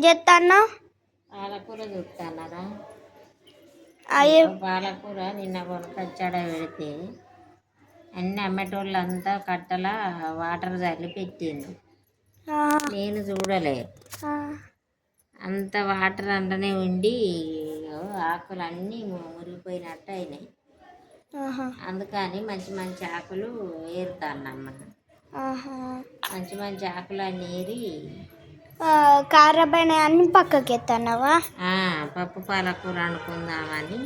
చేస్తాను? పాలకూర చూస్తానరా. అయ్యో పాలకూర నిన్న కొనుకొచ్చాడ పెడితే అన్ని అమ్మేటోళ్ళు అంతా కట్టల వాటర్ చల్లి పెట్టిండు. నేను చూడలే, అంత వాటర్ అంటనే ఉండి ఆకులు అన్నీ మురిగిపోయినట్టు అయినాయి. అందుకని మంచి మంచి ఆకులు ఏరుతానమ్మ. మంచి మంచి ఆకులు అన్నీ ఏరి కారబైన అన్ని పక్కకి ఎత్తానవా? పప్పు పాలకూర అనుకుందామని.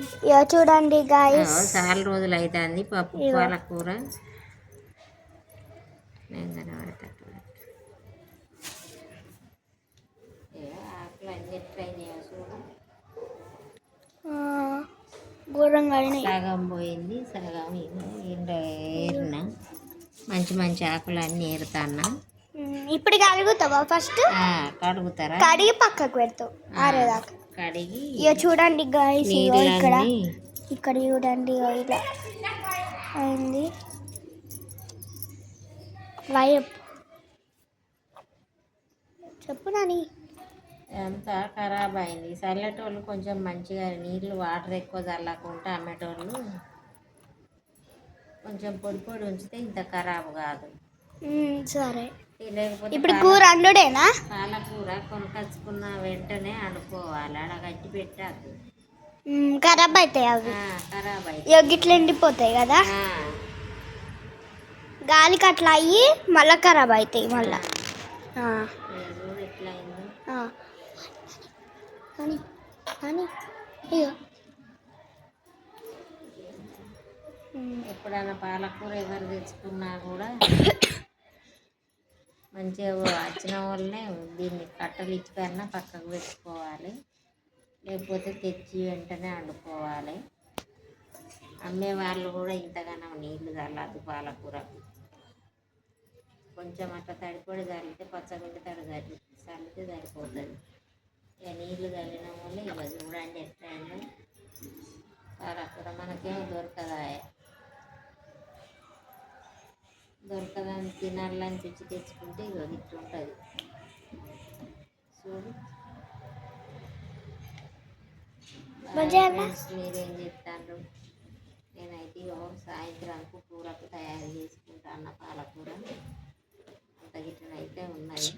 చూడండి గాయస్, చాలా రోజులు అవుతుంది పప్పు పాలకూర. నేను కనబడతాను ఆకులు అన్ని ఎట్లయినాయో చూడు. ఘోరంగా సగం పోయింది, సగం ఏరిన. మంచి మంచి ఆకులు అన్నీ ఏరుతాన్నా. ఇప్పుడు కడుగుతావా? ఫస్ట్ కడుగుతారా? కడిగి పక్కకు పెడతావు ఆరేదాకా. కడిగి ఇక చూడండి గాయస్, ఇక్కడ చూడండి ఇలా అయింది. వైప్ చెప్పు నాని. అంతా ఖరాబ్ అయింది. చల్లేటోళ్ళు కొంచెం మంచిగా నీళ్ళు వాటర్ ఎక్కువ చల్లకుండా అమ్మేటోళ్ళు కొంచెం పొడి పొడి ఉంచితే ఇంత ఖరాబ్ కాదు. సరే, లేకపోతే ఇప్పుడు కూర అండుడేనా? పాలకూర కొనుకొచ్చుకున్న వెంటనే వండుకోవాలి, అలా గట్టి పెట్టద్దు. ఖరాబ్ అవుతాయి అవి, ఖరాబ్ అవుతాయి, గిట్ల ఎండిపోతాయి కదా. గాలికి అట్లా అయ్యి మళ్ళీ ఖరాబ్ అవుతాయి మళ్ళా. ఎట్లా అయింది ఎప్పుడైనా పాలకూర ఎవరు తెచ్చుకున్నా కూడా మంచిగా వచ్చిన వాళ్ళనే దీన్ని కట్టలు ఇచ్చుకన్నా పక్కకు పెట్టుకోవాలి, లేకపోతే తెచ్చి వెంటనే వండుకోవాలి. అమ్మే వాళ్ళు కూడా ఇంతగానో నీళ్లు చల్లదు పాలకూర. కొంచెం అట్లా తడిపొడి చల్లితే పచ్చగుండి చల్లితే సరిపోతుంది. ఇక నీళ్లు చల్లిన వల్ల ఇక చూడండి ఎట్లయిందో పాలకూర. మనకేమో దొరకదని తినాలనిపించి తెచ్చుకుంటే ఇక ఇట్లుంటుంది చూడు. మీరేం చేస్తారు? నేనైతే సాయంత్రానికి కూరకు తయారు చేసుకుంటాను పాలకూర. అంత గిట్లనైతే ఉన్నది.